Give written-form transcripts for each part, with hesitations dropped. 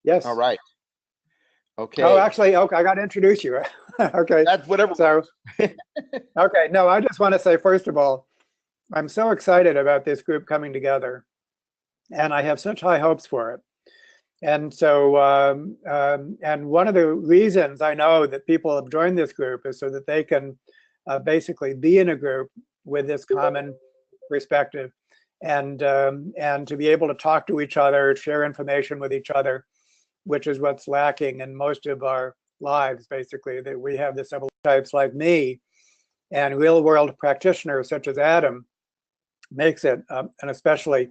Yes. All right. Okay. Oh, actually, okay, I got to introduce you. Okay. That's whatever. So, okay. No, I just want to say, first of all, I'm so excited about this group coming together, and I have such high hopes for it. And so, and one of the reasons I know that people have joined this group is so that they can basically be in a group with this common perspective, and to be able to talk to each other, share information with each other, which is what's lacking in most of our lives, basically, that we have this types like me and real world practitioners such as Adam makes it an especially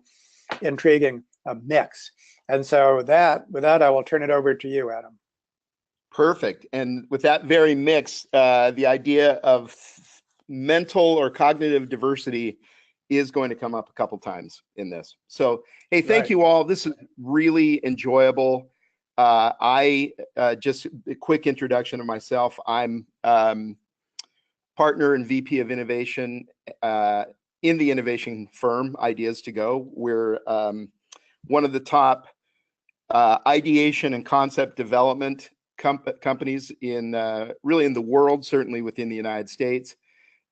intriguing mix. And so with that, I will turn it over to you, Adam. Perfect. And with that very mix, the idea of mental or cognitive diversity is going to come up a couple times in this. So, hey, thank you all. This is really enjoyable. I just a quick introduction of myself. I'm partner and VP of innovation in the innovation firm Ideas to Go. We're one of the top ideation and concept development companies in really in the world, certainly within the United States.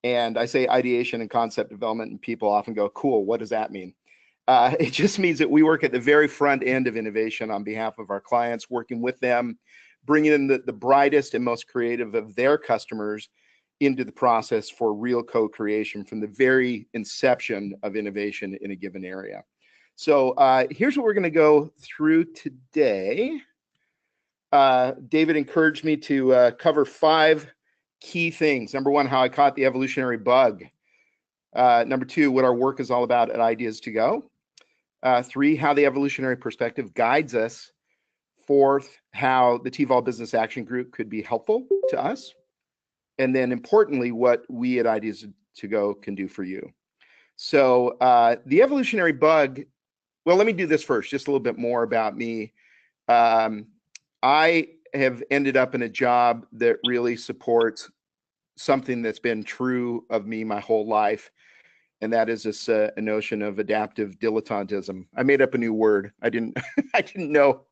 And I say ideation and concept development, and people often go, cool, what does that mean? It just means that we work at the very front end of innovation on behalf of our clients, working with them, bringing in the brightest and most creative of their customers into the process for real co-creation from the very inception of innovation in a given area. So here's what we're going to go through today. David encouraged me to cover 5 key things. Number 1, how I caught the evolutionary bug. Number 2, what our work is all about at Ideas to Go. 3, how the evolutionary perspective guides us. 4th, how the TVOL Business Action Group could be helpful to us. And then importantly, what we at Ideas to Go can do for you. So the evolutionary bug, well, let me do this first, just a little bit more about me. I have ended up in a job that really supports something that's been true of me my whole life, and that is this a notion of adaptive dilettantism. I made up a new word. I didn't I didn't know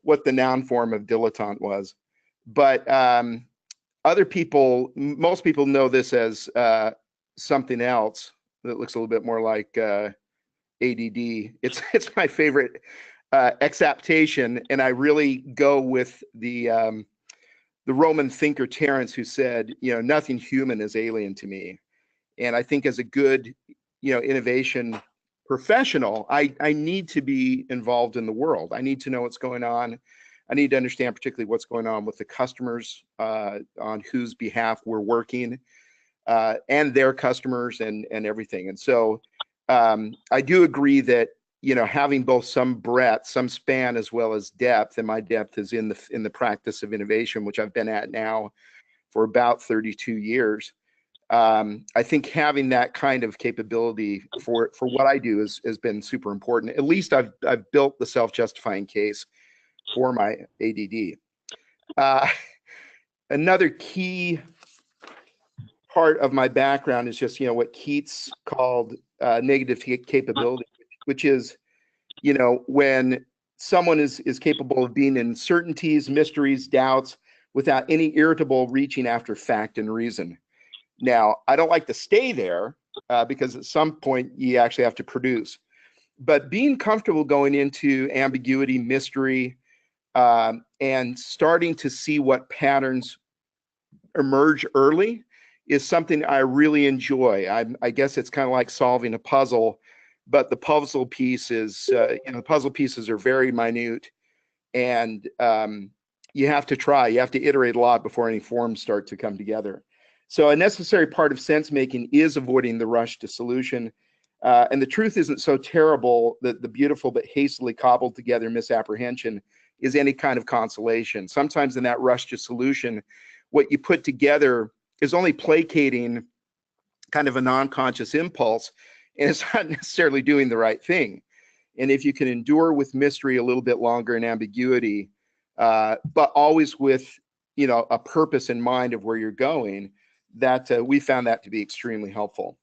what the noun form of dilettante was, but other people, most people know this as something else that looks a little bit more like ADD. It's my favorite exaptation, and I really go with the Roman thinker Terence, who said, you know, nothing human is alien to me. And I think as a good, you know, innovation professional, I need to be involved in the world. I need to know what's going on. I need to understand particularly what's going on with the customers on whose behalf we're working, and their customers and everything. And so I do agree that, you know, having both some breadth, some span, as well as depth, and my depth is in the practice of innovation, which I've been at now for about 32 years. I think having that kind of capability for what I do has been super important. At least I've built the self-justifying case for my ADD. Another key part of my background is just, you know, what Keats called negative capability, which is, you know, when someone is capable of being in uncertainties, mysteries, doubts, without any irritable reaching after fact and reason. Now, I don't like to stay there because at some point you actually have to produce. But being comfortable going into ambiguity, mystery, and starting to see what patterns emerge early is something I really enjoy. I guess it's kind of like solving a puzzle, but the puzzle piece is, you know, the puzzle pieces are very minute, and you have to try. You have to iterate a lot before any forms start to come together. So a necessary part of sense making is avoiding the rush to solution. And the truth isn't so terrible that the beautiful but hastily cobbled together misapprehension is any kind of consolation. Sometimes in that rush to solution, what you put together is only placating kind of a non-conscious impulse, and it's not necessarily doing the right thing. And if you can endure with mystery a little bit longer and ambiguity, but always with, you know, a purpose in mind of where you're going, that we found that to be extremely helpful.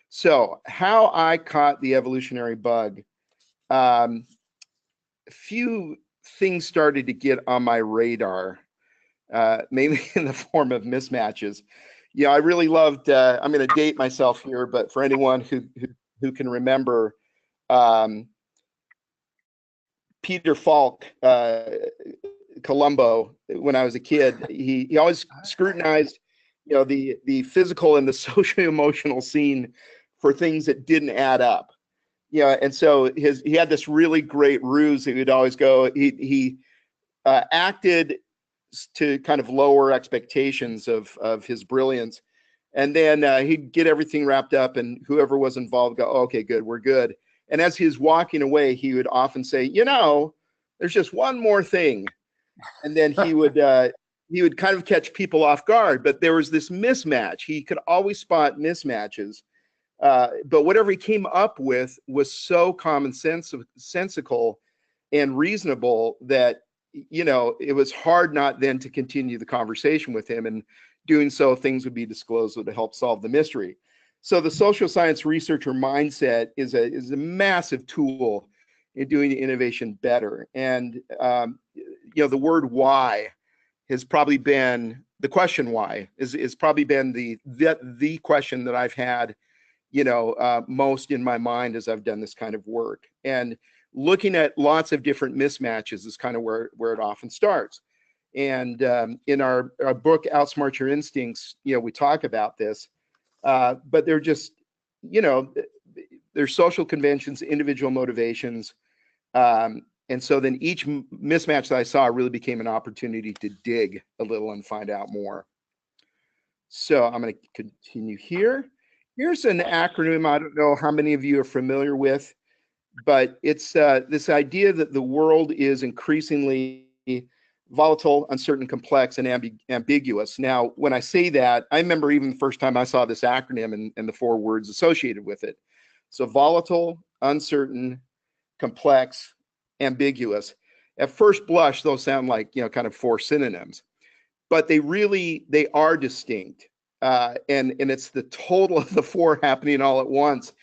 So how I caught the evolutionary bug, a few things started to get on my radar, mainly in the form of mismatches. Yeah, I really loved, I'm going to date myself here, but for anyone who can remember, Peter Falk, Columbo, when I was a kid, he always scrutinized, the physical and the socio-emotional scene for things that didn't add up. Yeah, and so he had this really great ruse. He would always go. He acted to kind of lower expectations of his brilliance, and then he'd get everything wrapped up, and whoever was involved go, oh, okay, good, we're good. And as he was walking away, he would often say, there's just one more thing, and then he would kind of catch people off guard. But there was this mismatch. He could always spot mismatches. But whatever he came up with was so commonsensical and reasonable that, it was hard not then to continue the conversation with him. And doing so, things would be disclosed to help solve the mystery. So the social science researcher mindset is a massive tool in doing innovation better. And, the word why has probably been, the question why is probably been the question that I've had most in my mind as I've done this kind of work. And looking at lots of different mismatches is kind of where it often starts. And in our book, Outsmart Your Instincts, we talk about this, but they're just, there's social conventions, individual motivations. And so then each mismatch that I saw really became an opportunity to dig a little and find out more. So I'm going to continue here. Here's an acronym I don't know how many of you are familiar with, but it's this idea that the world is increasingly volatile, uncertain, complex, and ambiguous. Now, when I say that, I remember even the first time I saw this acronym and the 4 words associated with it. So volatile, uncertain, complex, ambiguous. At first blush, those sound like, kind of 4 synonyms, but they are distinct. And it's the total of the 4 happening all at once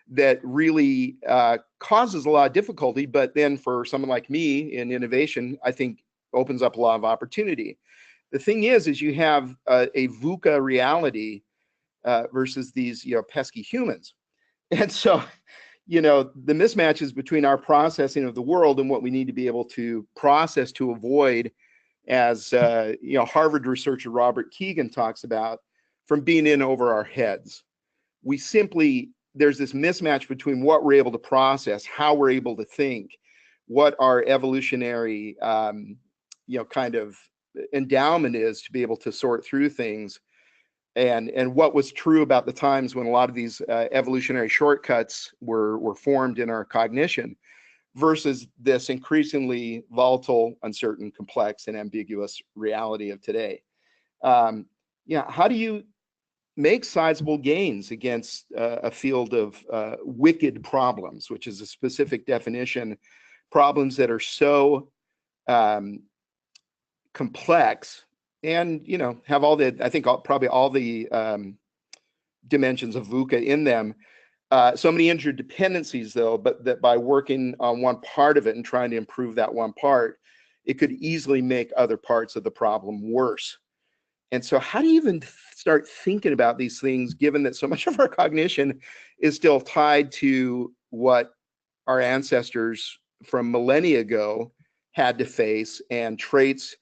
that really causes a lot of difficulty. But then for someone like me in innovation, I think opens up a lot of opportunity. The thing is you have a VUCA reality versus these, pesky humans. And so, the mismatches between our processing of the world and what we need to be able to process to avoid, as Harvard researcher Robert Keegan talks about, from being in over our heads. There's this mismatch between what we're able to process, how we're able to think, what our evolutionary, kind of endowment is to be able to sort through things, and what was true about the times when a lot of these evolutionary shortcuts were formed in our cognition, versus this increasingly volatile, uncertain, complex, and ambiguous reality of today. How do you make sizable gains against a field of wicked problems, which is a specific definition, problems that are so complex and, have all the, I think probably all the dimensions of VUCA in them. So many interdependencies, though, but that by working on one part of it and trying to improve that one part, it could easily make other parts of the problem worse. And so how do you even start thinking about these things, given that so much of our cognition is still tied to what our ancestors from millennia ago had to face, and traits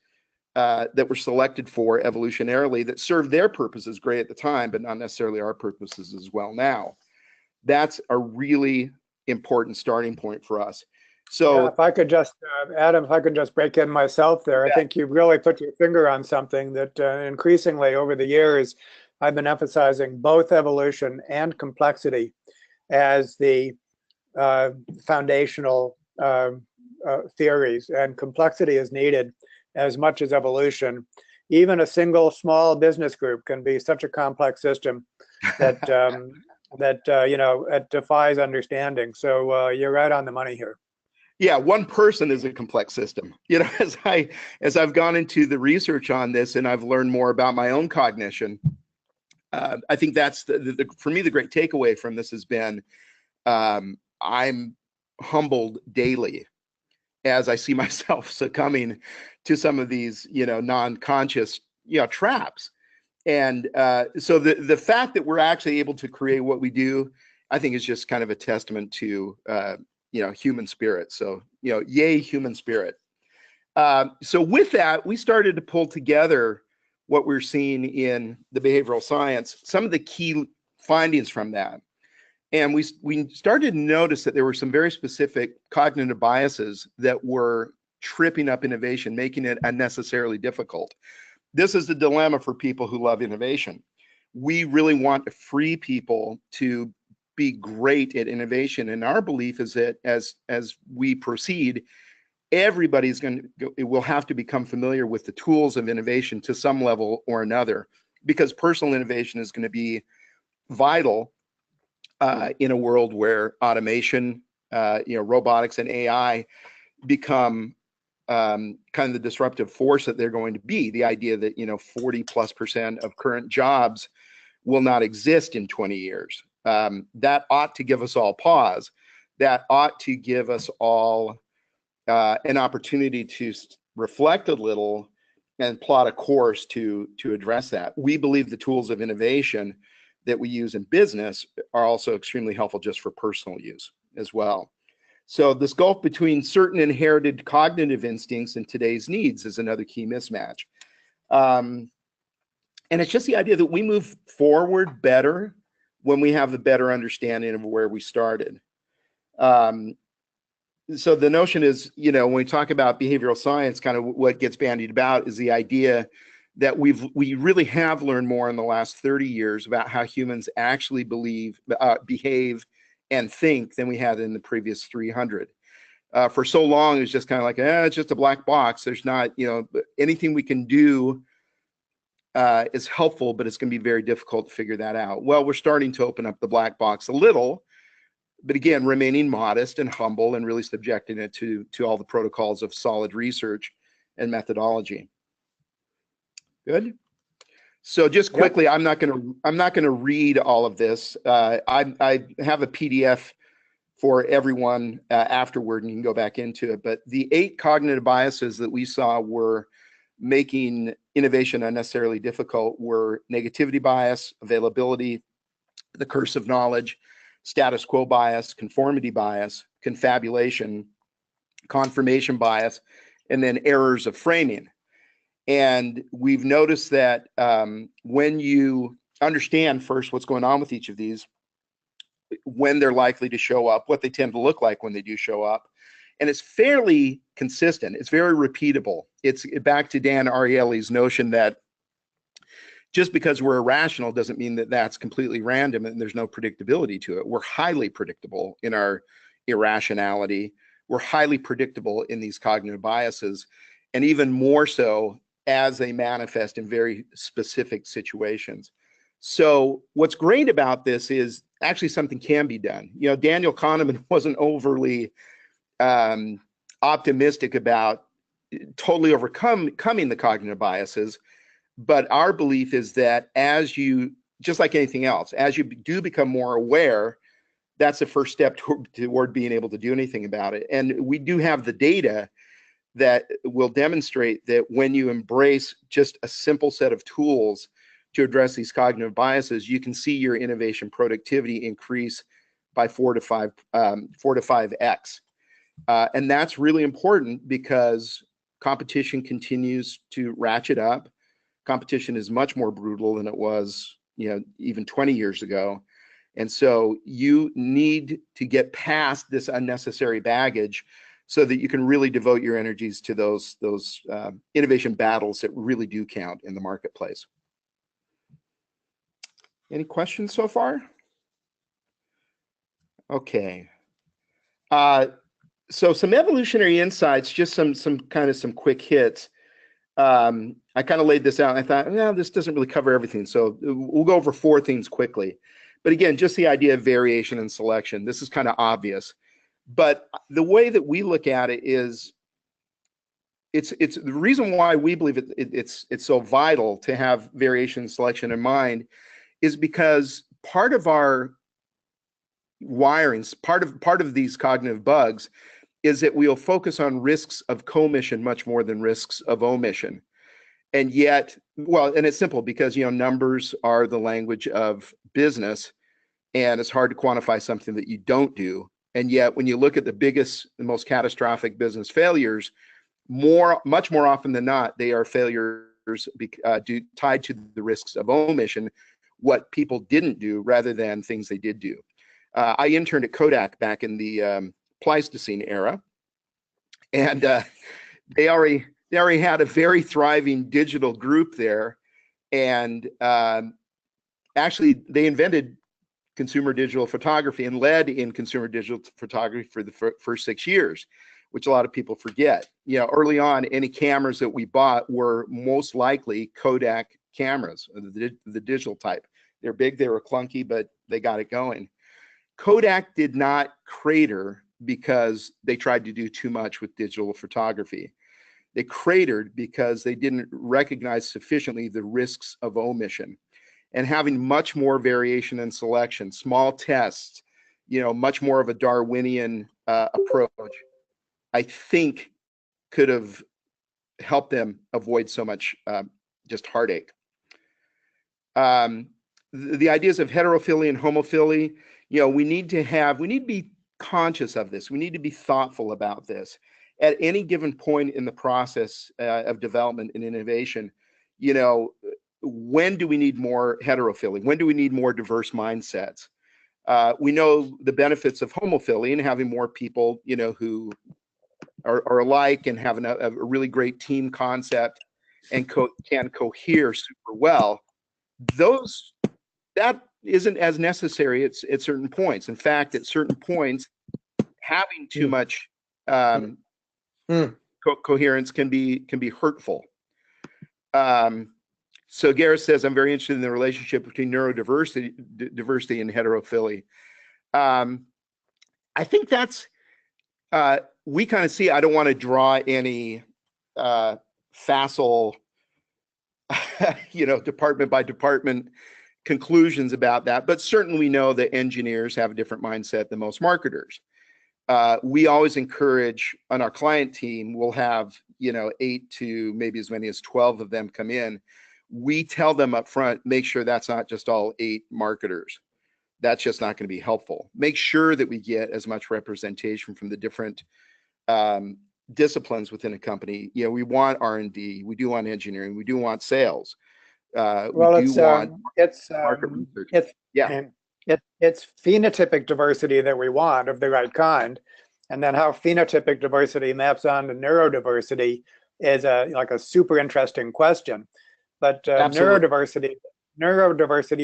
that were selected for evolutionarily that served their purposes great at the time, but not necessarily our purposes as well now? That's a really important starting point for us. So if I could just, Adam, if I could just break in myself there, I think you really put your finger on something that increasingly over the years, I've been emphasizing both evolution and complexity as the foundational theories, and complexity is needed as much as evolution. Even a single small business group can be such a complex system that it defies understanding. So you're right on the money here. Yeah, one person is a complex system. As I've gone into the research on this and I've learned more about my own cognition, I think that's for me the great takeaway from this has been I'm humbled daily as I see myself succumbing to some of these, non-conscious, traps. And so the fact that we're actually able to create what we do, I think is just kind of a testament to, human spirit. So, yay, human spirit. So with that, we started to pull together what we're seeing in the behavioral science, some of the key findings from that. And we started to notice that there were some very specific cognitive biases that were tripping up innovation, making it unnecessarily difficult. This is the dilemma for people who love innovation. We really want to free people to be great at innovation. And our belief is that as we proceed, everybody's will have to become familiar with the tools of innovation to some level or another, because personal innovation is going to be vital in a world where automation, robotics and AI become kind of the disruptive force that they're going to be. The idea that 40+% of current jobs will not exist in 20 years. That ought to give us all pause. That ought to give us all an opportunity to reflect a little and plot a course to address that. We believe the tools of innovation that we use in business are also extremely helpful just for personal use as well. So this gulf between certain inherited cognitive instincts and today's needs is another key mismatch. And it's just the idea that we move forward better when we have a better understanding of where we started. So the notion is, when we talk about behavioral science, kind of what gets bandied about is the idea that we really have learned more in the last 30 years about how humans actually behave and think than we had in the previous 300. For so long, it's just kind of like, it's just a black box. There's not, anything we can do is helpful, but it's going to be very difficult to figure that out. Well, we're starting to open up the black box a little, but again, remaining modest and humble and really subjecting it to all the protocols of solid research and methodology. Good. So just quickly, I'm not going to read all of this. I have a PDF for everyone afterward, and you can go back into it. But the 8 cognitive biases that we saw were making innovation unnecessarily difficult were negativity bias, availability, the curse of knowledge, status quo bias, conformity bias, confabulation, confirmation bias, and then errors of framing. And we've noticed that when you understand first what's going on with each of these, when they're likely to show up, what they tend to look like when they do show up, and it's fairly consistent, it's very repeatable. It's back to Dan Ariely's notion that just because we're irrational doesn't mean that that's completely random and there's no predictability to it. We're highly predictable in our irrationality. We're highly predictable in these cognitive biases, and even more so as they manifest in very specific situations. So what's great about this is actually something can be done. Daniel Kahneman wasn't overly optimistic about totally overcoming the cognitive biases, but our belief is that as you, just like anything else, as you do become more aware, that's the first step toward being able to do anything about it. And we do have the data that will demonstrate that when you embrace just a simple set of tools to address these cognitive biases, you can see your innovation productivity increase by 4 to 5x. And that's really important because competition continues to ratchet up. Competition is much more brutal than it was, even 20 years ago. And so you need to get past this unnecessary baggage so that you can really devote your energies to those innovation battles that really do count in the marketplace. Any questions so far? Okay. So some evolutionary insights, just some quick hits. I kind of laid this out and I thought, no, this doesn't really cover everything. So we'll go over 4 things quickly. But again, just the idea of variation and selection. This is kind of obvious. But the way that we look at it is, it's the reason why we believe it's so vital to have variation and selection in mind is because part of our wirings, part of these cognitive bugs is that we'll focus on risks of commission much more than risks of omission. And yet, well, and it's simple because, numbers are the language of business, and it's hard to quantify something that you don't do. And yet, when you look at the biggest, the most catastrophic business failures, much more often than not, they are failures tied to the risks of omission, what people didn't do rather than things they did do. I interned at Kodak back in the Pleistocene era, and they already had a very thriving digital group there, and actually they invented consumer digital photography and led in consumer digital photography for the first 6 years, which a lot of people forget. Early on, any cameras that we bought were most likely Kodak cameras, the digital type. They're big, they were clunky, but they got it going. Kodak did not crater because they tried to do too much with digital photography. They cratered because they didn't recognize sufficiently the risks of omission. And having much more variation and selection, small tests, much more of a Darwinian approach, I think could have helped them avoid so much just heartache. The ideas of heterophilia and homophily, we need to be conscious of this. We need to be thoughtful about this. At any given point in the process of development and innovation, when do we need more heterophilia? When do we need more diverse mindsets? We know the benefits of homophily and having more people, who are alike and have a really great team concept and can cohere super well. That isn't as necessary at certain points. In fact, at certain points, having too much coherence can be hurtful. So Gareth says, I'm very interested in the relationship between diversity and heterophilia. I think that's, we kind of see, I don't want to draw any facile, department by department conclusions about that, but certainly we know that engineers have a different mindset than most marketers. We always encourage on our client team, we'll have, 8 to maybe as many as 12 of them come in. We tell them up front, make sure that's not just all 8 marketers. That's just not going to be helpful. Make sure that we get as much representation from the different disciplines within a company. We want R&D, we do want engineering, we do want sales. It's phenotypic diversity that we want of the right kind, and then how phenotypic diversity maps on to neurodiversity is like a super interesting question. But neurodiversity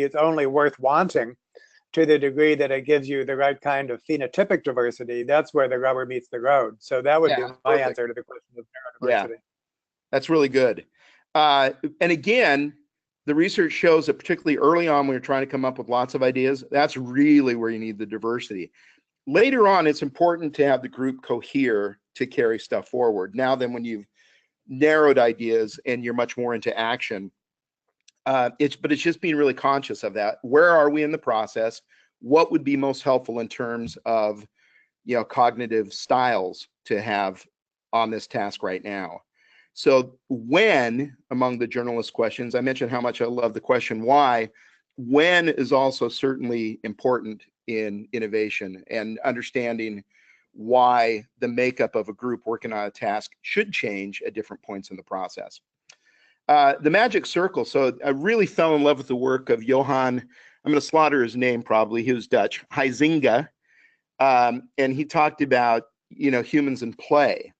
is only worth wanting to the degree that it gives you the right kind of phenotypic diversity. That's where the rubber meets the road. So that would be my answer to the question of neurodiversity. Yeah, that's really good. And again, the research shows that particularly early on, when you're trying to come up with lots of ideas, that's really where you need the diversity. Later on, it's important to have the group cohere to carry stuff forward. Now then, when you've narrowed ideas and you're much more into action, it's just being really conscious of that. Where are we in the process? What would be most helpful in terms of, cognitive styles to have on this task right now? So when, among the journalist questions, I mentioned how much I love the question why. When is also certainly important in innovation and understanding why the makeup of a group working on a task should change at different points in the process. The magic circle. So I really fell in love with the work of Johann, I'm going to slaughter his name probably, he was Dutch, Huizinga. And he talked about, humans in play.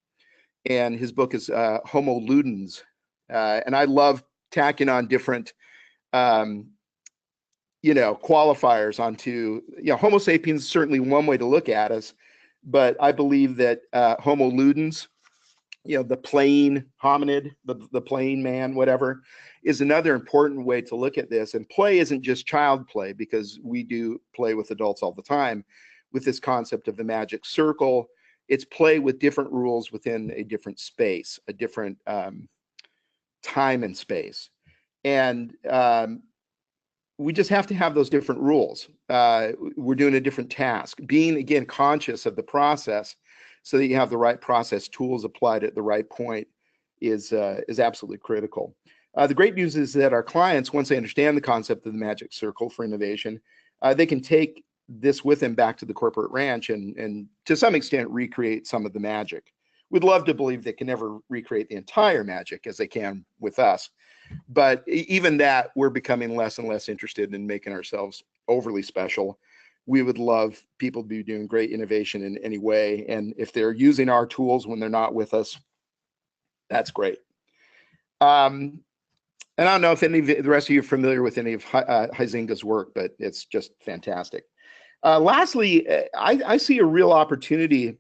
And his book is Homo Ludens. And I love tacking on different, qualifiers onto, Homo sapiens is certainly one way to look at us, but I believe that Homo Ludens, the playing hominid, the playing man, whatever, is another important way to look at this. And play isn't just child play, because we do play with adults all the time with this concept of the magic circle. It's play with different rules within a different space, a different time and space. And we just have to have those different rules. We're doing a different task. Being, again, conscious of the process so that you have the right process tools applied at the right point is absolutely critical. The great news is that our clients, once they understand the concept of the magic circle for innovation, they can take this with them back to the corporate ranch and to some extent recreate some of the magic. We'd love to believe they can never recreate the entire magic as they can with us. But even that, we're becoming less and less interested in making ourselves overly special. We would love people to be doing great innovation in any way. And if they're using our tools when they're not with us, that's great. And I don't know if any of the rest of you are familiar with any of Huizinga's work, but it's just fantastic. Lastly, I see a real opportunity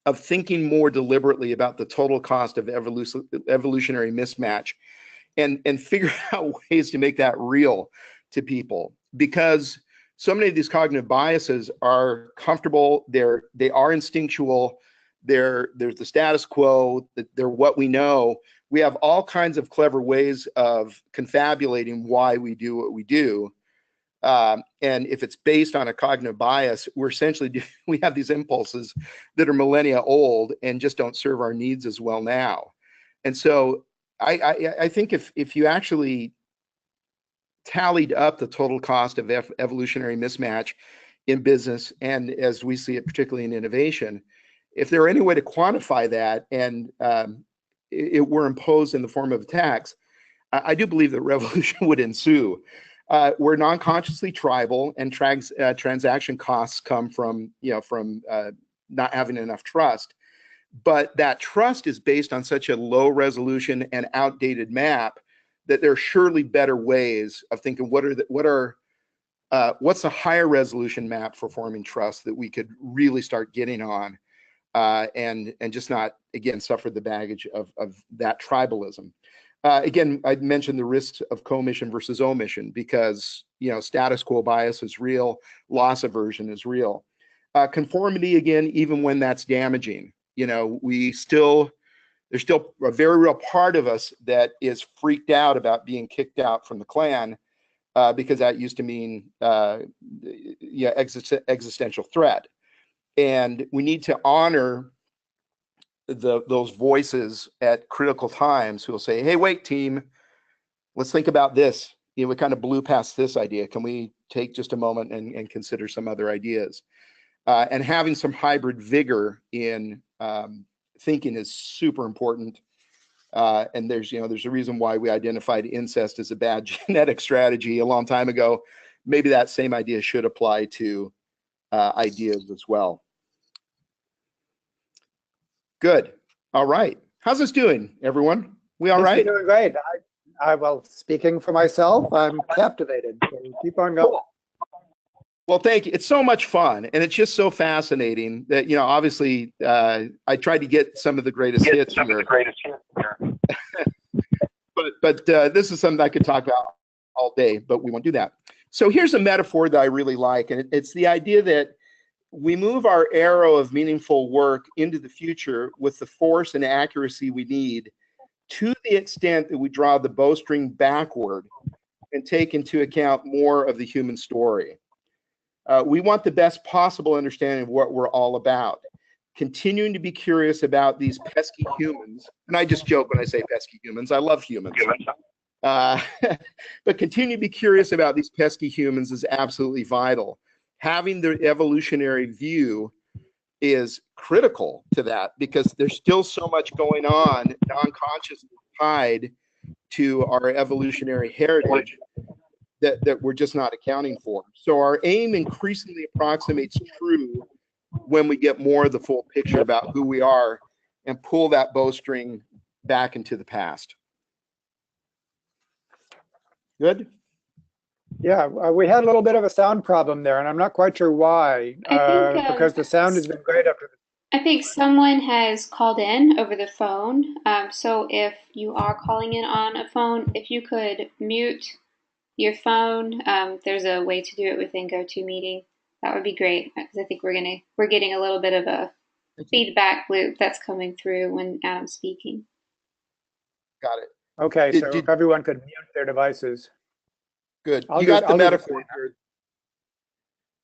of thinking more deliberately about the total cost of evolutionary mismatch and figure out ways to make that real to people, because so many of these cognitive biases are comfortable, they are instinctual, they're the status quo, they're what we know. We have all kinds of clever ways of confabulating why we do what we do. And if it's based on a cognitive bias, we're essentially, we have these impulses that are millennia old and just don't serve our needs as well now. And so I think if you actually tallied up the total cost of evolutionary mismatch in business, and as we see it, particularly in innovation, if there were any way to quantify that and it were imposed in the form of a tax, I do believe that revolution would ensue. We're non-consciously tribal, and transaction costs come from not having enough trust. But that trust is based on such a low resolution and outdated map that there are surely better ways of thinking what's a higher resolution map for forming trust that we could really start getting on, and just not, again, suffer the baggage of that tribalism. Again, I mentioned the risks of commission versus omission, because status quo bias is real, loss aversion is real. Conformity, again, even when that's damaging, there's still a very real part of us that is freaked out about being kicked out from the clan, because that used to mean existential threat. And we need to honor those voices at critical times who will say, hey, wait, team, let's think about this. We kind of blew past this idea. Can we take just a moment and consider some other ideas? And having some hybrid vigor in thinking is super important. And there's a reason why we identified incest as a bad genetic strategy a long time ago. Maybe that same idea should apply to ideas as well. Good. All right. How's this doing, everyone? We all right? Doing great. Well, speaking for myself, I'm captivated. So keep on going. Well, thank you. It's so much fun, and it's just so fascinating that obviously, I tried to get some of the greatest hits here. but this is something I could talk about all day, but we won't do that. So here's a metaphor that I really like, and it's the idea that we move our arrow of meaningful work into the future with the force and accuracy we need, to the extent that we draw the bowstring backward and take into account more of the human story. We want the best possible understanding of what we're all about, continuing to be curious about these pesky humans. And I just joke when I say pesky humans. I love humans. But continue to be curious about these pesky humans is absolutely vital. Having the evolutionary view is critical to that, because there's still so much going on non-consciously tied to our evolutionary heritage that we're just not accounting for. So our aim increasingly approximates true when we get more of the full picture about who we are and pull that bowstring back into the past. Good? Yeah, we had a little bit of a sound problem there, and I'm not quite sure why, because the sound has been great up to this. I think someone has called in over the phone. So if you are calling in on a phone, if you could mute your phone, there's a way to do it within GoToMeeting. That would be great, because I think we're getting a little bit of a feedback loop that's coming through when Adam's speaking. Got it. Okay, so if everyone could mute their devices. Good. You got the metaphor here.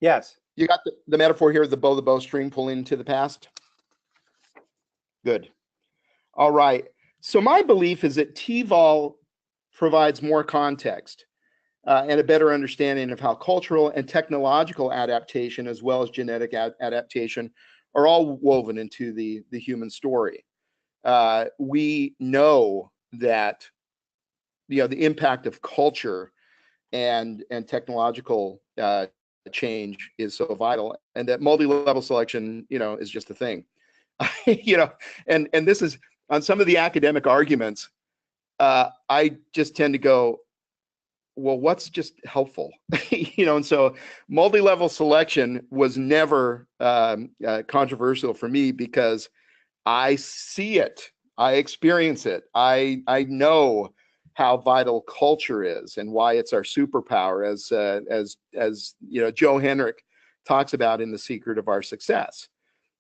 Yes. You got the metaphor here of the bowstring pulling into the past? Good. All right. So my belief is that TVOL provides more context and a better understanding of how cultural and technological adaptation, as well as genetic adaptation, are all woven into the human story. We know that the impact of culture and technological change is so vital, and that multi-level selection, is just a thing. And this is on some of the academic arguments. I just tend to go, well, what's just helpful, and so multi-level selection was never controversial for me because I see it, I experience it, I know how vital culture is and why it's our superpower, as Joe Henrich talks about in The Secret of Our Success,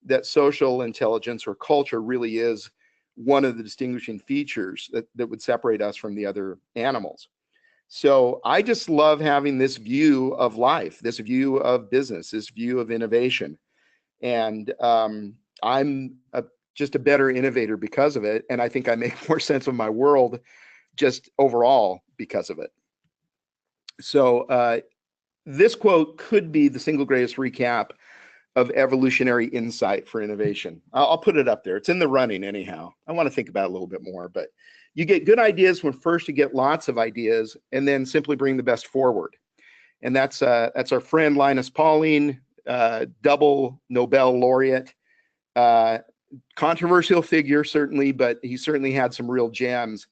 that social intelligence or culture really is one of the distinguishing features that would separate us from the other animals. So I just love having this view of life, this view of business, this view of innovation. And I'm just a better innovator because of it. And I think I make more sense of my world just overall because of it. So this quote could be the single greatest recap of evolutionary insight for innovation. I'll put it up there. It's in the running anyhow. I want to think about it a little bit more, but you get good ideas when first you get lots of ideas and then simply bring the best forward. And that's our friend Linus Pauling, double Nobel laureate, controversial figure certainly, but he certainly had some real gems.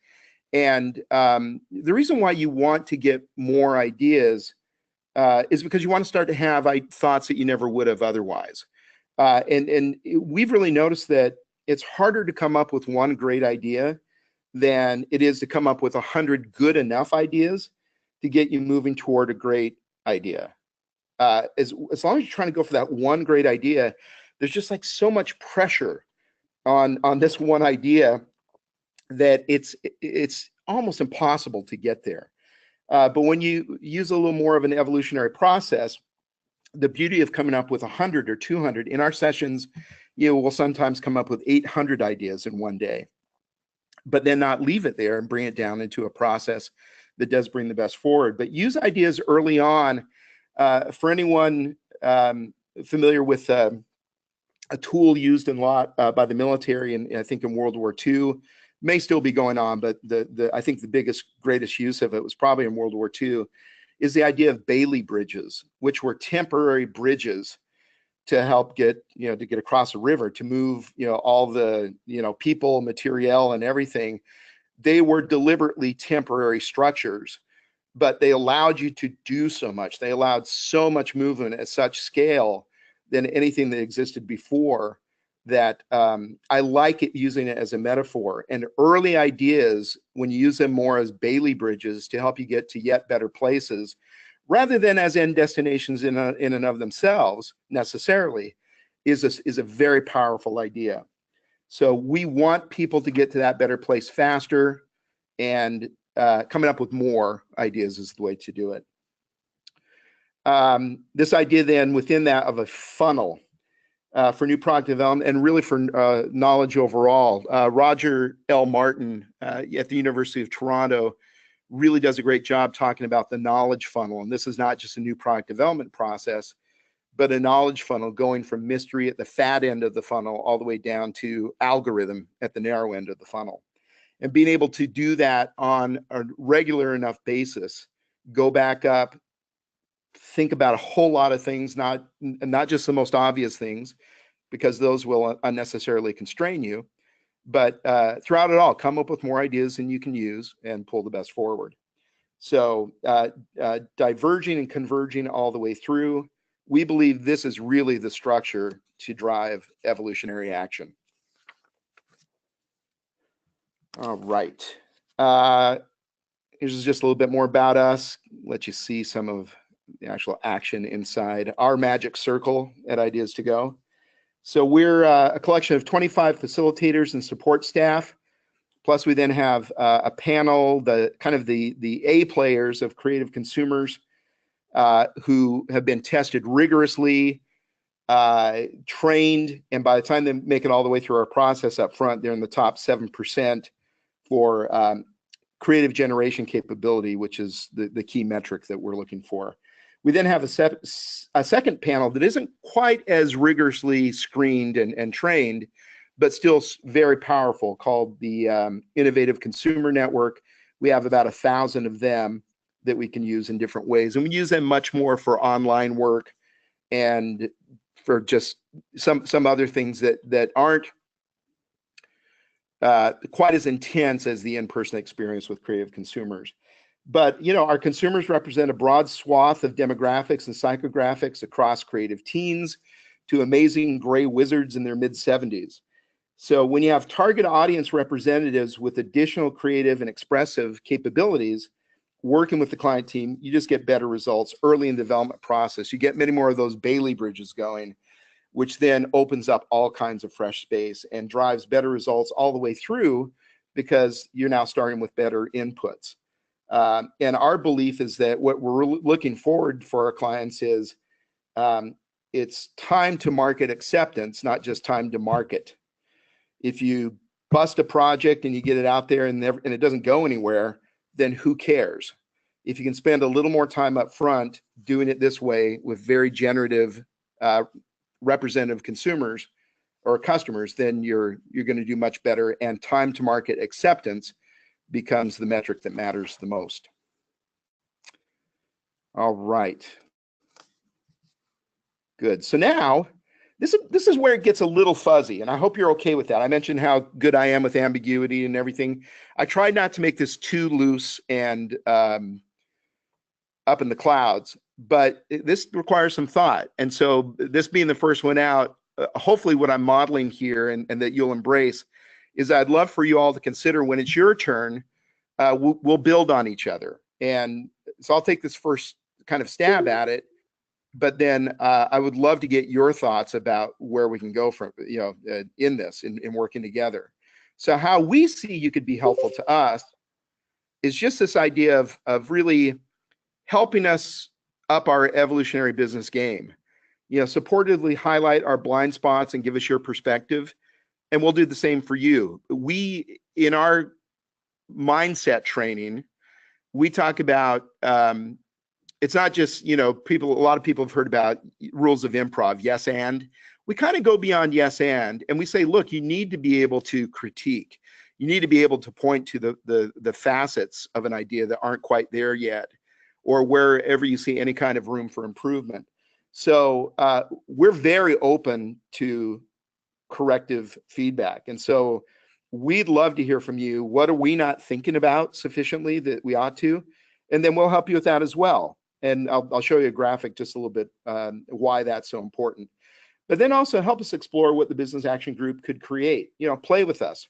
And the reason why you want to get more ideas is because you want to start to have thoughts that you never would have otherwise. And we've really noticed that it's harder to come up with one great idea than it is to come up with 100 good enough ideas to get you moving toward a great idea. As long as you're trying to go for that one great idea, there's just like so much pressure on this one idea that it's almost impossible to get there. But when you use a little more of an evolutionary process, the beauty of coming up with 100 or 200 in our sessions, we'll sometimes come up with 800 ideas in one day, but then not leave it there and bring it down into a process that does bring the best forward. But use ideas early on. For anyone familiar with a tool used a lot by the military, and I think in World War II, may still be going on, but I think the greatest use of it was probably in World War II, is the idea of Bailey bridges, which were temporary bridges to help get across a river, to move all the people, material, and everything. They were deliberately temporary structures, but they allowed you to do so much. They allowed so much movement at such scale than anything that existed before, that I like it, using it as a metaphor. And early ideas, when you use them more as Bailey bridges to help you get to yet better places, rather than as end destinations in and of themselves necessarily, is a very powerful idea. So we want people to get to that better place faster, and coming up with more ideas is the way to do it. This idea then within that of a funnel for new product development and really for knowledge overall. Roger L. Martin at the University of Toronto really does a great job talking about the knowledge funnel. And this is not just a new product development process, but a knowledge funnel going from mystery at the fat end of the funnel all the way down to algorithm at the narrow end of the funnel. And being able to do that on a regular enough basis, go back up, think about a whole lot of things, not just the most obvious things, because those will unnecessarily constrain you, but throughout it all, come up with more ideas than you can use and pull the best forward. So diverging and converging all the way through, we believe this is really the structure to drive evolutionary action. All right. Here's just a little bit more about us, let you see some of the actual action inside our magic circle at Ideas to Go. So we're a collection of 25 facilitators and support staff. Plus we then have a panel, the A players of creative consumers who have been tested rigorously trained, and by the time they make it all the way through our process up front, they're in the top 7% for creative generation capability, which is the key metric that we're looking for. We then have a second panel that isn't quite as rigorously screened and trained, but still very powerful, called the Innovative Consumer Network. We have about 1,000 of them that we can use in different ways. And we use them much more for online work and for just some other things that aren't quite as intense as the in-person experience with creative consumers. But, you know, our consumers represent a broad swath of demographics and psychographics across creative teens to amazing gray wizards in their mid-70s. So when you have target audience representatives with additional creative and expressive capabilities working with the client team, you just get better results early in the development process. You get many more of those Bailey bridges going, which then opens up all kinds of fresh space and drives better results all the way through, because you're now starting with better inputs. And our belief is that what we're looking forward for our clients is it's time to market acceptance, not just time to market. If you bust a project and you get it out there and it doesn't go anywhere, then who cares? If you can spend a little more time up front doing it this way with very generative representative consumers or customers, then you're going to do much better, and time to market acceptance becomes the metric that matters the most. All right. Good. So now this is where it gets a little fuzzy, and I hope you're okay with that. I mentioned how good I am with ambiguity and everything. I tried not to make this too loose and up in the clouds, but this requires some thought. And so this being the first one out, hopefully what I'm modeling here and that you'll embrace is I'd love for you all to consider when it's your turn, we'll build on each other. And so I'll take this first kind of stab at it, but then I would love to get your thoughts about where we can go from, in this, in working together. So how we see you could be helpful to us is just this idea of really helping us up our evolutionary business game. Supportively highlight our blind spots and give us your perspective. And we'll do the same for you. We, in our mindset training, we talk about, it's not just, a lot of people have heard about rules of improv, yes and. We kind of go beyond yes and we say, look, you need to be able to critique. You need to be able to point to the facets of an idea that aren't quite there yet, or wherever you see any kind of room for improvement. So we're very open to corrective feedback. And so we'd love to hear from you. What are we not thinking about sufficiently that we ought to? And then we'll help you with that as well. And I'll show you a graphic just a little bit why that's so important. But then also help us explore what the Business Action Group could create. Play with us.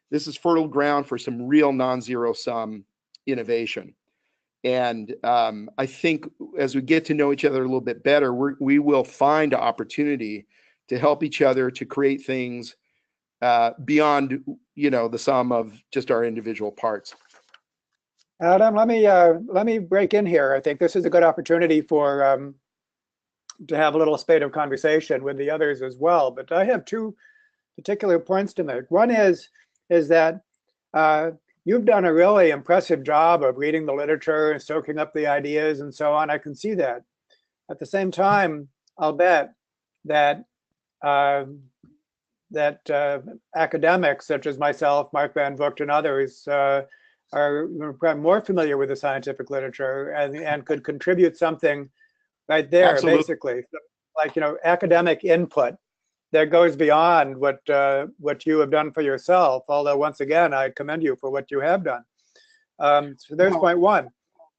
This is fertile ground for some real non-zero sum innovation. And I think as we get to know each other a little bit better, we will find an opportunity to help each other to create things beyond, the sum of just our individual parts. Adam, let me break in here. I think this is a good opportunity for to have a little spate of conversation with the others as well. But I have two particular points to make. One is that you've done a really impressive job of reading the literature and soaking up the ideas and so on. I can see that. At the same time, I'll bet that academics such as myself, Mark Van Vugt, and others are more familiar with the scientific literature and could contribute something right there. Absolutely. Basically, like academic input that goes beyond what you have done for yourself. Although once again, I commend you for what you have done. So there's point one.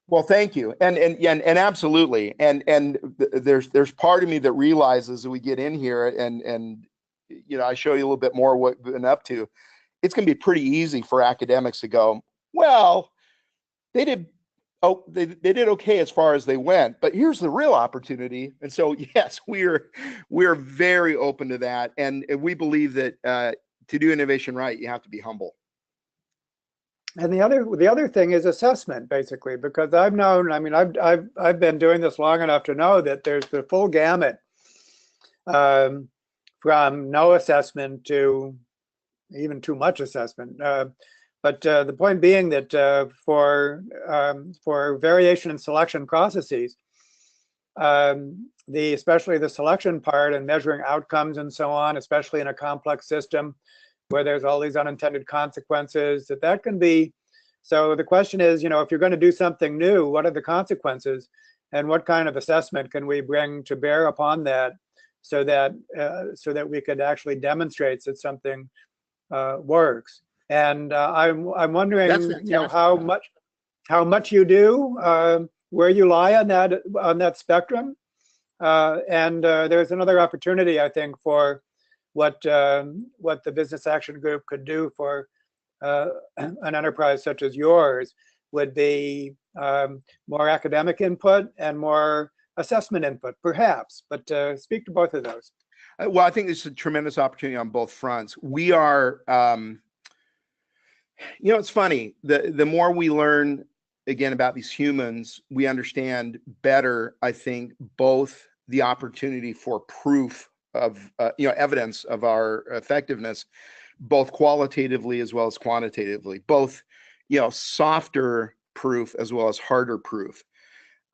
Well, thank you, and absolutely, and there's part of me that realizes as we get in here and I show you a little bit more what we've been up to. It's going to be pretty easy for academics to go, well, they did okay as far as they went, but here's the real opportunity. And so, yes, we're very open to that, and we believe that to do innovation right, you have to be humble. And the other thing is assessment, basically, because I've known, I've been doing this long enough to know that there's the full gamut from no assessment to even too much assessment. But the point being that for variation and selection processes, especially the selection part and measuring outcomes and so on, especially in a complex system where there's all these unintended consequences, that can be. So the question is, if you're going to do something new, what are the consequences, and what kind of assessment can we bring to bear upon that, so that we could actually demonstrate that something works. And I'm wondering, how much you do, where you lie on that spectrum, and there's another opportunity, I think, for what the Business Action Group could do for an enterprise such as yours would be more academic input and more assessment input, perhaps. But speak to both of those. Well, I think this is a tremendous opportunity on both fronts. We are, it's funny, the more we learn, again, about these humans, we understand better, I think, both the opportunity for proof of, evidence of our effectiveness, both qualitatively as well as quantitatively, both, softer proof as well as harder proof.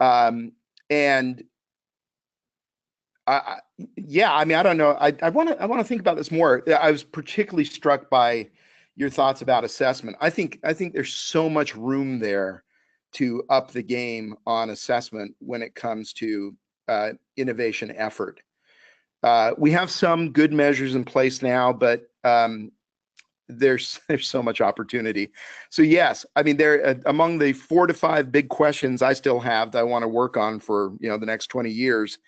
And I don't know. I want to think about this more. I was particularly struck by your thoughts about assessment. I think there's so much room there to up the game on assessment when it comes to innovation effort. We have some good measures in place now, but there's so much opportunity. So yes, I mean, there among the 4 to 5 big questions I still have that I want to work on for the next 20 years,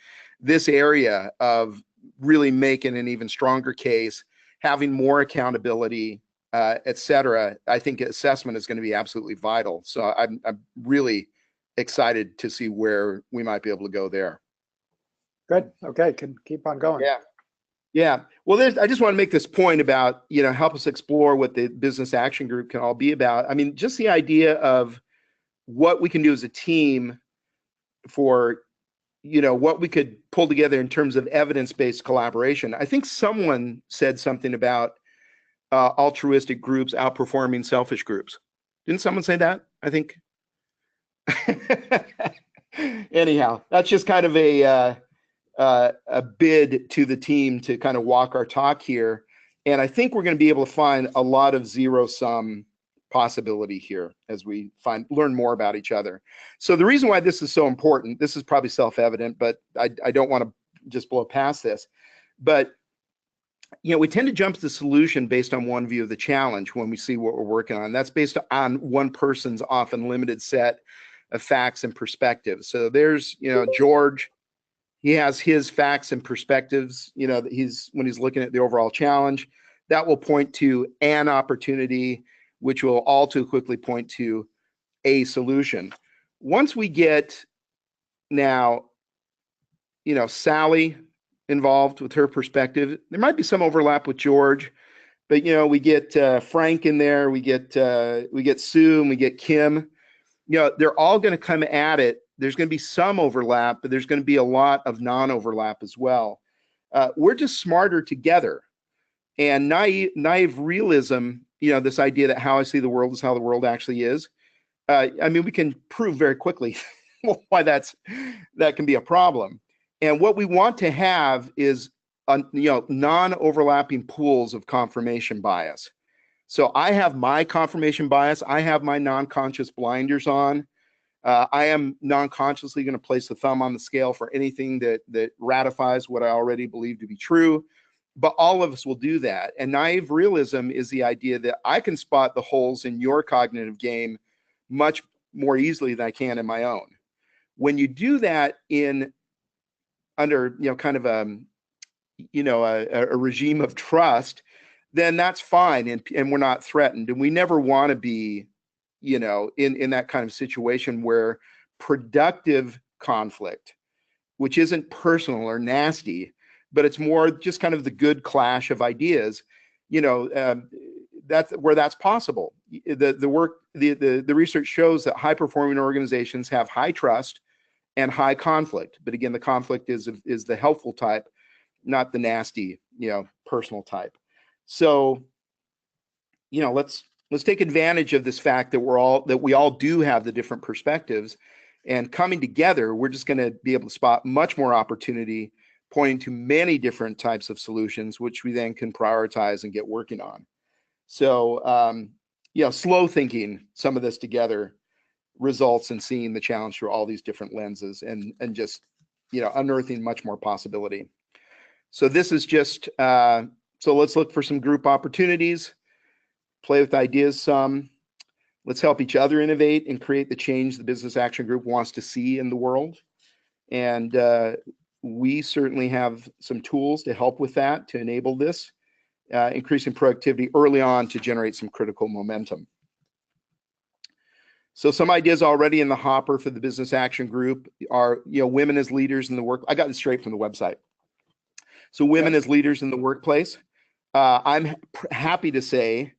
this area of really making an even stronger case, having more accountability, et cetera, I think assessment is going to be absolutely vital. So I'm really excited to see where we might be able to go there. Good. Okay, can keep on going. Yeah. Well, I just want to make this point about, help us explore what the Business Action Group can all be about. I mean, just the idea of what we can do as a team for, what we could pull together in terms of evidence-based collaboration. I think someone said something about altruistic groups outperforming selfish groups. Didn't someone say that? I think. Anyhow, that's just kind of a bid to the team to kind of walk our talk here. And I think we're going to be able to find a lot of zero-sum possibility here as we learn more about each other. So the reason why this is so important, this is probably self-evident, but I don't want to just blow past this. But we tend to jump to the solution based on one view of the challenge when we see what we're working on. That's based on one person's often limited set of facts and perspectives. So there's, George. He has his facts and perspectives, that when he's looking at the overall challenge, that will point to an opportunity, which will all too quickly point to a solution. Once we get now, Sally involved with her perspective, there might be some overlap with George, but we get Frank in there, we get Sue, and we get Kim. They're all going to come at it. There's going to be some overlap, but there's going to be a lot of non-overlap as well. We're just smarter together. And naive realism, this idea that how I see the world is how the world actually is. We can prove very quickly why that can be a problem. And what we want to have is, non-overlapping pools of confirmation bias. So I have my confirmation bias. I have my non-conscious blinders on. I am non-consciously going to place the thumb on the scale for anything that ratifies what I already believe to be true. But all of us will do that. And naive realism is the idea that I can spot the holes in your cognitive game much more easily than I can in my own. When you do that under kind of a regime of trust, then that's fine, and we're not threatened. And we never want to be in that kind of situation where productive conflict, which isn't personal or nasty, but it's more just kind of the good clash of ideas, that's where that's possible. The research shows that high performing organizations have high trust and high conflict. But again, the conflict is the helpful type. not the nasty, personal type. So, let's take advantage of this fact that we all do have the different perspectives, and coming together, we're just going to be able to spot much more opportunity, pointing to many different types of solutions, which we then can prioritize and get working on. So, slow thinking some of this together results in seeing the challenge through all these different lenses and just, unearthing much more possibility. So this is just, so let's look for some group opportunities, play with ideas some. Let's help each other innovate and create the change the Business Action Group wants to see in the world. And we certainly have some tools to help with that, to enable this, increasing productivity early on to generate some critical momentum. So some ideas already in the hopper for the Business Action Group are, women as leaders in the work. I got this straight from the website. So women as leaders in the workplace. I'm happy to say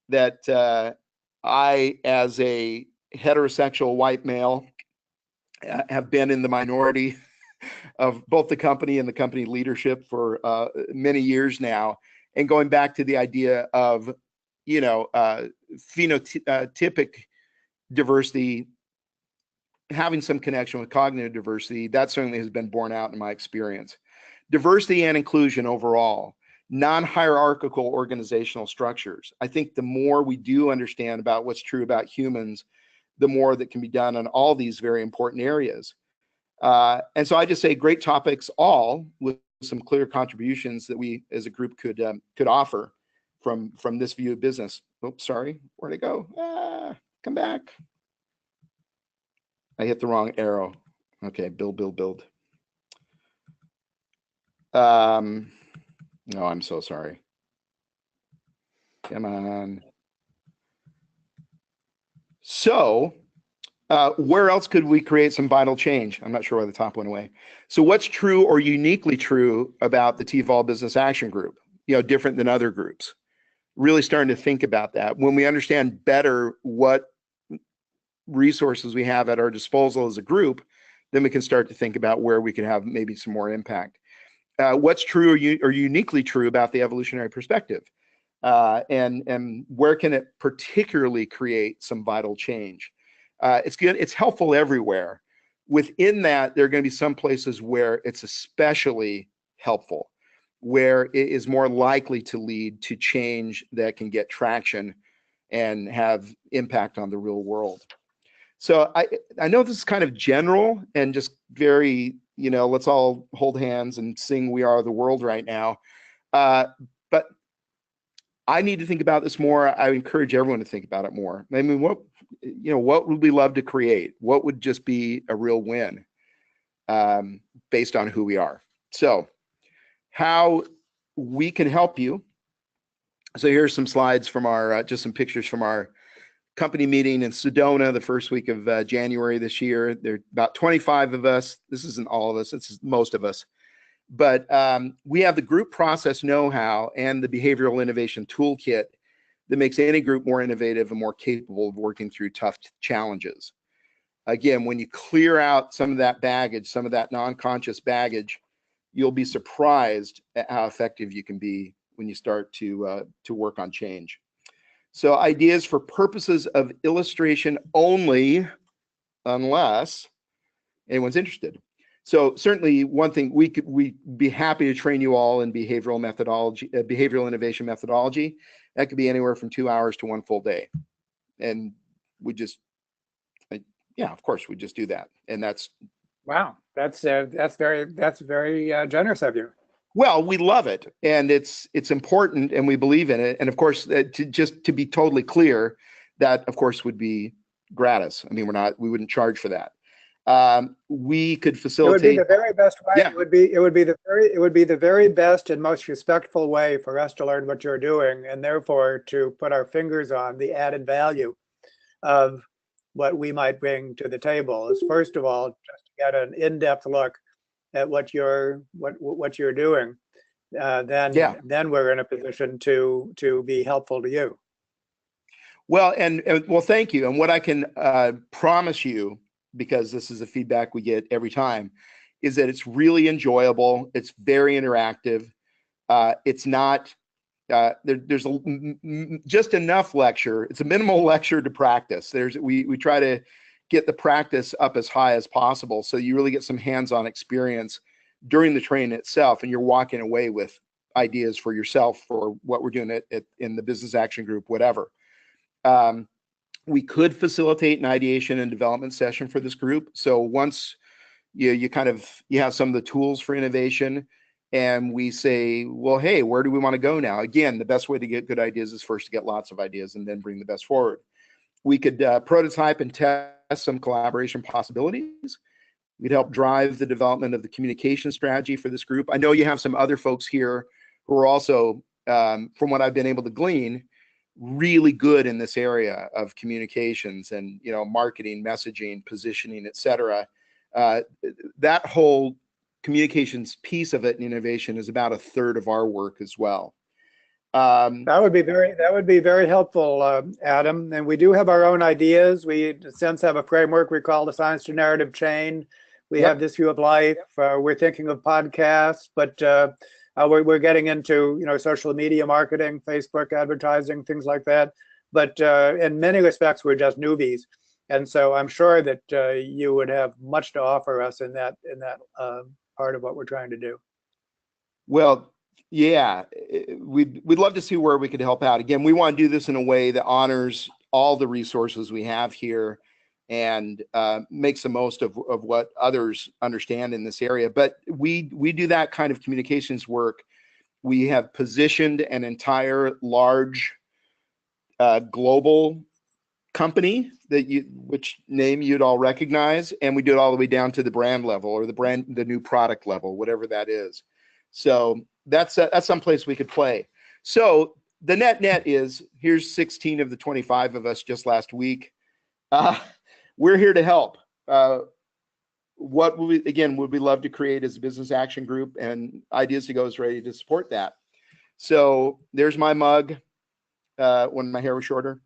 that I, as a heterosexual white male, have been in the minority of both the company and the company leadership for many years now. And going back to the idea of, phenotypic diversity, having some connection with cognitive diversity, that certainly has been borne out in my experience. Diversity and inclusion overall, non-hierarchical organizational structures. I think the more we do understand about what's true about humans, the more that can be done on all these very important areas. And so I just say great topics, all with some clear contributions that we as a group could offer from this view of business. Oops, sorry, where'd it go? Come back. I hit the wrong arrow. Okay, build. No, I'm so sorry. Come on. So, where else could we create some vital change? I'm not sure why the top went away. So what's true or uniquely true about the TVOL Business Action Group, different than other groups? Really starting to think about that. When we understand better what resources we have at our disposal as a group, then we can start to think about where we can have maybe some more impact. What's true or uniquely true about the evolutionary perspective? And where can it particularly create some vital change? It's good. It's helpful everywhere. Within that, there are going to be some places where it's especially helpful, where it is more likely to lead to change that can get traction and have impact on the real world. So I know this is kind of general and just very, let's all hold hands and sing "We Are the World" right now. But I need to think about this more. I encourage everyone to think about it more. I mean, what would we love to create? What would just be a real win based on who we are? So how we can help you. So here's some slides from our, just some pictures from our company meeting in Sedona the first week of January this year. There are about 25 of us. This isn't all of us, this is most of us. But we have the group process know-how and the behavioral innovation toolkit that makes any group more innovative and more capable of working through tough challenges. Again, when you clear out some of that baggage, some of that non-conscious baggage, you'll be surprised at how effective you can be when you start to work on change. So ideas for purposes of illustration only, unless anyone's interested. So certainly one thing, we'd be happy to train you all in behavioral methodology, behavioral innovation methodology. That could be anywhere from 2 hours to 1 full day. And we just, yeah, of course, we just do that. And that's. Wow, that's very generous of you. Well, we love it, and it's important, and we believe in it. And of course, to be totally clear, that of course would be gratis. I mean, we wouldn't charge for that. We could facilitate. It would be the very best way. Yeah. It would be the very best and most respectful way for us to learn what you're doing, and therefore to put our fingers on the added value of what we might bring to the table. Is first of all just to get an in-depth look at what you're doing. Then we're in a position to be helpful to you. Well, well, thank you. And what I can promise you, because this is the feedback we get every time, is that it's really enjoyable. It's very interactive. It's not, there's just enough lecture. It's a minimal lecture to practice. We try to get the practice up as high as possible, so you really get some hands-on experience during the training itself, and you're walking away with ideas for yourself for what we're doing in the Business Action Group, whatever. We could facilitate an ideation and development session for this group. So once you have some of the tools for innovation, and we say, well, hey, where do we want to go now? Again, the best way to get good ideas is first to get lots of ideas and then bring the best forward. We could prototype and test some collaboration possibilities. We'd help drive the development of the communication strategy for this group. I know you have some other folks here who are also, from what I've been able to glean, really good in this area of communications and, you know, marketing, messaging, positioning, et cetera. That whole communications piece of it in innovation is about 1/3 of our work as well. That would be very helpful, Adam. And we do have our own ideas. We, in a sense, have a framework we call the science to narrative chain. We have this view of life. We're thinking of podcasts, but we're getting into, you know, social media marketing, Facebook advertising, things like that. But in many respects, we're just newbies, and so I'm sure that you would have much to offer us in that part of what we're trying to do. Well, yeah, we'd love to see where we could help out. Again, we want to do this in a way that honors all the resources we have here and makes the most of what others understand in this area. But we do that kind of communications work. We have positioned an entire large global company which name you'd all recognize, and we do it all the way down to the brand level or the new product level, whatever that is. So that's someplace we could play. So the net is, here's 16 of the 25 of us just last week. We're here to help. What would we love to create as a business action group, and Ideas to Go is ready to support that. So there's my mug when my hair was shorter,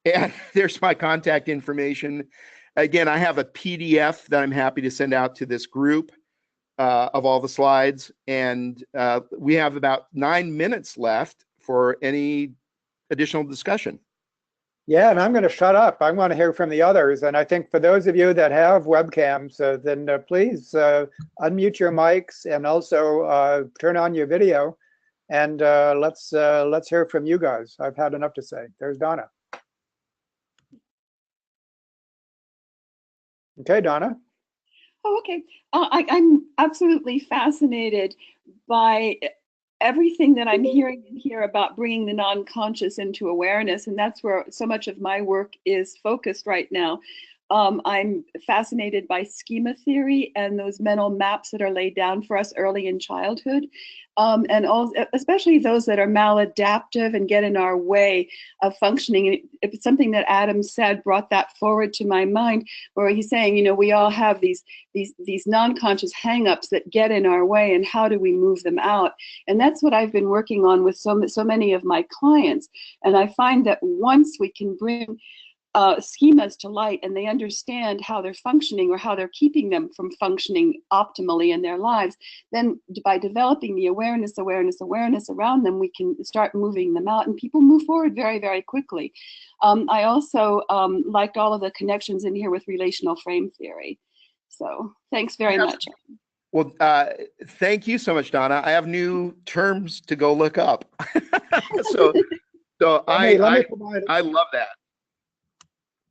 and there's my contact information. Again, I have a PDF that I'm happy to send out to this group of all the slides, and we have about 9 minutes left for any additional discussion. Yeah, and I'm going to shut up. I want to hear from the others. And I think for those of you that have webcams, then please unmute your mics and also turn on your video. And let's hear from you guys. I've had enough to say. There's Donna. Okay, Donna. Oh, okay. I'm absolutely fascinated by everything that I'm hearing here about bringing the non-conscious into awareness, and that's where so much of my work is focused right now. I'm fascinated by schema theory and those mental maps that are laid down for us early in childhood, and especially those that are maladaptive and get in our way of functioning. It's something that Adam said brought that forward to my mind, where he's saying, you know, we all have these non-conscious hang-ups that get in our way, and how do we move them out? And that's what I've been working on with so many of my clients. And I find that once we can bring schemas to light and they understand how they're functioning or how they're keeping them from functioning optimally in their lives, then by developing the awareness around them, we can start moving them out, and people move forward very, very quickly. I also liked all of the connections in here with relational frame theory. So thanks very much. Well, thank you so much, Donna. I have new terms to go look up. I love that.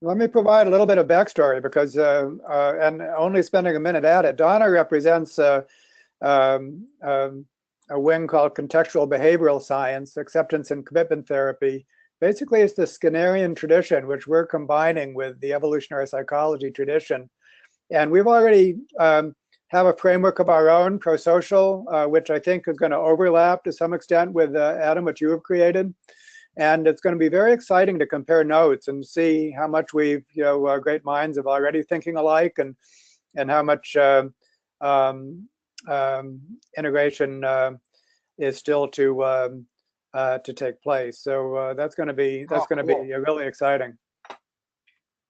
Let me provide a little bit of backstory, because, and only spending a minute at it, Donna represents a wing called contextual behavioral science, acceptance and commitment therapy. Basically, it's the Skinnerian tradition, which we're combining with the evolutionary psychology tradition. And we've already have a framework of our own, pro-social, which I think is going to overlap to some extent with Adam, what you have created. And it's going to be very exciting to compare notes and see how much we've, you know, great minds have already thinking alike, and how much integration is still to take place. So that's going to be really exciting.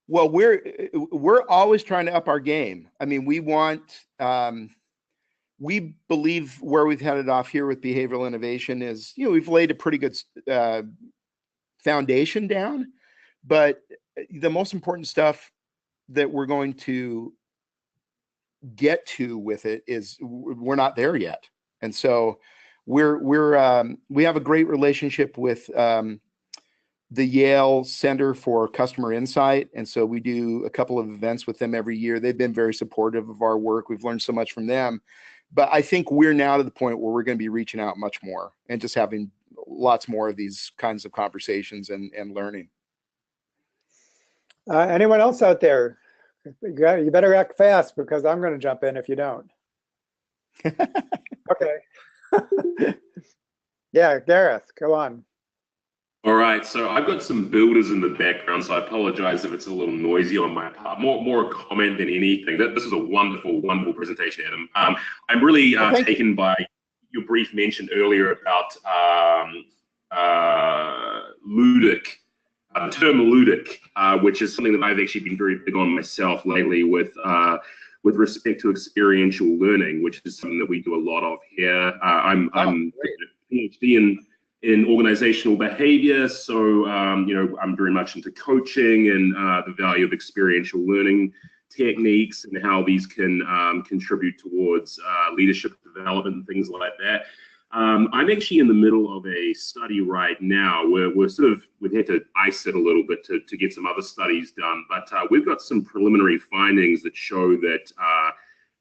Well, we're always trying to up our game. I mean, we want we believe where we've headed off here with behavioral innovation is, we've laid a pretty good foundation down, but the most important stuff that we're going to get to with it is we're not there yet. And so we have a great relationship with the Yale Center for Customer Insight. And so we do a couple of events with them every year. They've been very supportive of our work. We've learned so much from them. But I think we're now to the point where we're going to be reaching out much more and just having lots more of these kinds of conversations and learning. Anyone else out there? You better act fast because I'm going to jump in if you don't. Okay. Yeah, Gareth, go on. All right, so I've got some builders in the background, so I apologize if it's a little noisy on my part. More a comment than anything. This is a wonderful, wonderful presentation, Adam. I'm really taken by your brief mention earlier about ludic, the term ludic, which is something that I've actually been very big on myself lately with respect to experiential learning, which is something that we do a lot of here. I'm PhD in organizational behavior, so I'm very much into coaching and the value of experiential learning techniques and how these can contribute towards leadership development and things like that. I'm actually in the middle of a study right now where we've had to ice it a little bit to get some other studies done, but we've got some preliminary findings that show that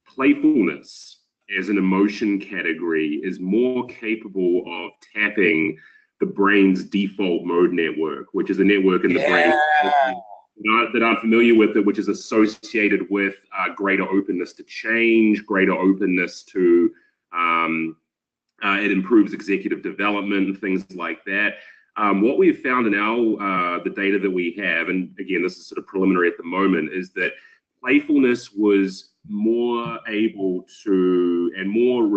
playfulness as an emotion category is more capable of tapping the brain's default mode network, which is a network in the brain that I'm familiar with, which is associated with greater openness to change, greater openness to, it improves executive development and things like that. What we've found in the data that we have, and again, this is sort of preliminary at the moment, is that playfulness was more able to and more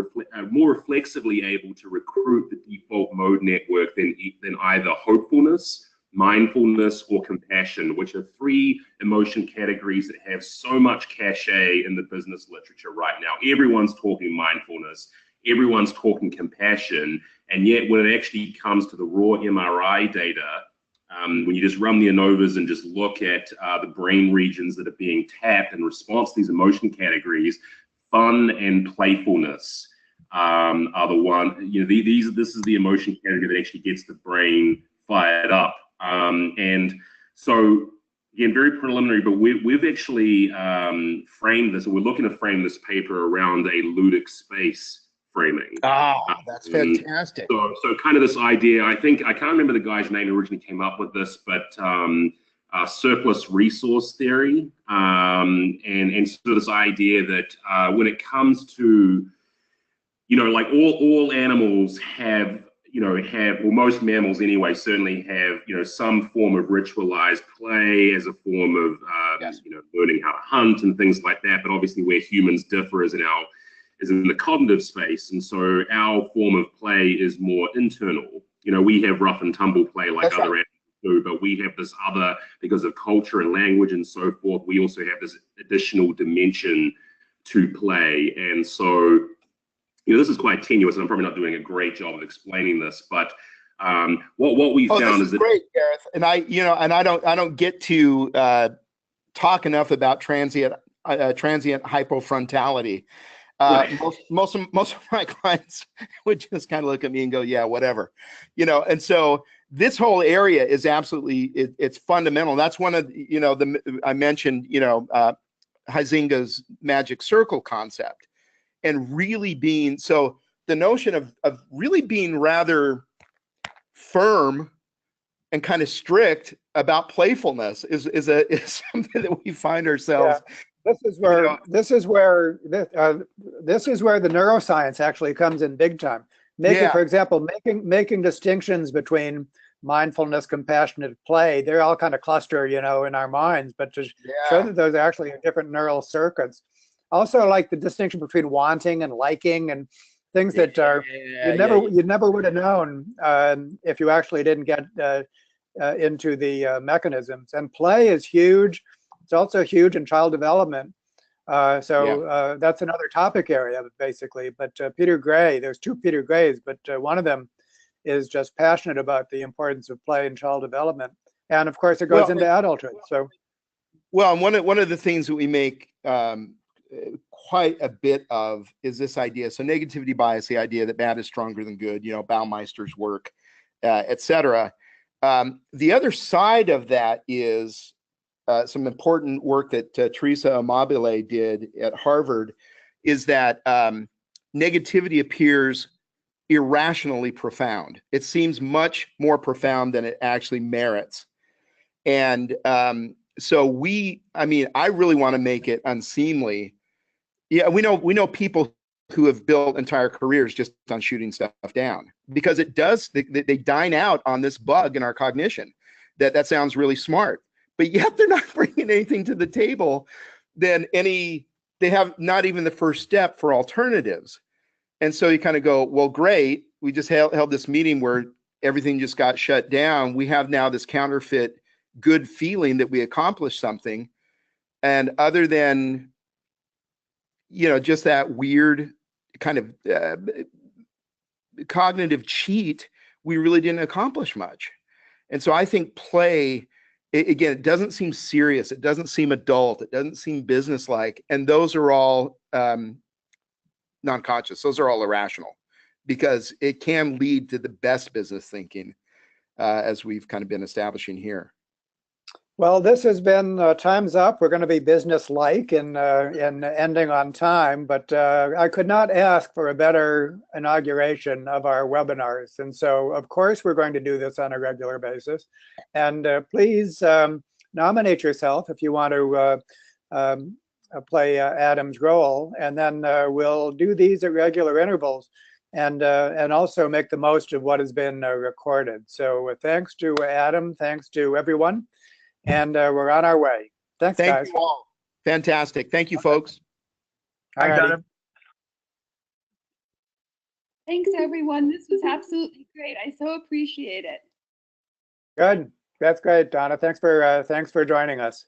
reflexively able to recruit the default mode network than either hopefulness, mindfulness, or compassion, which are three emotion categories that have so much cachet in the business literature right now. Everyone's talking mindfulness, everyone's talking compassion, and yet when it actually comes to the raw MRI data, when you just run the ANOVAs and just look at the brain regions that are being tapped in response to these emotion categories, fun and playfulness are the one, this is the emotion category that actually gets the brain fired up. And so, again, very preliminary, but we've actually framed this, or we're looking to frame this paper around a ludic space framing. That's fantastic. So kind of this idea, I can't remember the guy's name who originally came up with this, but surplus resource theory, and so this idea that when it comes to, like all animals have, well, most mammals anyway, certainly have, some form of ritualized play as a form of, learning how to hunt and things like that. But obviously where humans differ is in the cognitive space. And so our form of play is more internal. We have rough and tumble play like other animals do, but we have this other, because of culture and language and so forth, we also have this additional dimension to play. And so, this is quite tenuous, and I'm probably not doing a great job of explaining this, but what we found is that great, Gareth. And I don't get to talk enough about transient hypofrontality. Right. Most of my clients would just kind of look at me and go, yeah, whatever, and so this whole area is absolutely, it's fundamental. That's one of, I mentioned, Huizinga's magic circle concept, and really being, so the notion of really being rather firm and kind of strict about playfulness is something that we find ourselves. Yeah. This is where the neuroscience actually comes in big time. For example, making distinctions between mindfulness, compassionate play, they're all kind of cluster, in our minds, but to show that those are actually different neural circuits. Also, like the distinction between wanting and liking and things that are you never would have known if you actually didn't get into the mechanisms. And play is huge. It's also huge in child development. That's another topic area, basically. But Peter Gray, there's two Peter Grays, but one of them is just passionate about the importance of play in child development. And of course, it goes into adulthood. So, well, and one of the things that we make quite a bit of is this idea. So negativity bias, the idea that bad is stronger than good, Baumeister's work, et cetera. The other side of that is some important work that Teresa Amabile did at Harvard, is that negativity appears irrationally profound. It seems much more profound than it actually merits. And so I really want to make it unseemly. Yeah, we know people who have built entire careers just on shooting stuff down, because they dine out on this bug in our cognition that sounds really smart, but yet they're not bringing anything to the table. They have not even the first step for alternatives. And so you kind of go, well, great, we just held this meeting where everything just got shut down. We have now this counterfeit good feeling that we accomplished something. And other than, just that weird kind of cognitive cheat, we really didn't accomplish much. And so I think play, again, it doesn't seem serious. It doesn't seem adult. It doesn't seem businesslike. And those are all non-conscious. Those are all irrational, because it can lead to the best business thinking, as we've kind of been establishing here. Well, this has been time's up. We're going to be business-like in ending on time, but I could not ask for a better inauguration of our webinars. And so, of course, we're going to do this on a regular basis. And please nominate yourself if you want to play Adam's role, and then we'll do these at regular intervals, and also make the most of what has been recorded. So thanks to Adam, thanks to everyone. And we're on our way. Thanks, guys. Thank you all. Fantastic. Thank you, folks. Thanks, Adam. Thanks, everyone. This was absolutely great. I so appreciate it. Good. That's great, Donna. Thanks for joining us.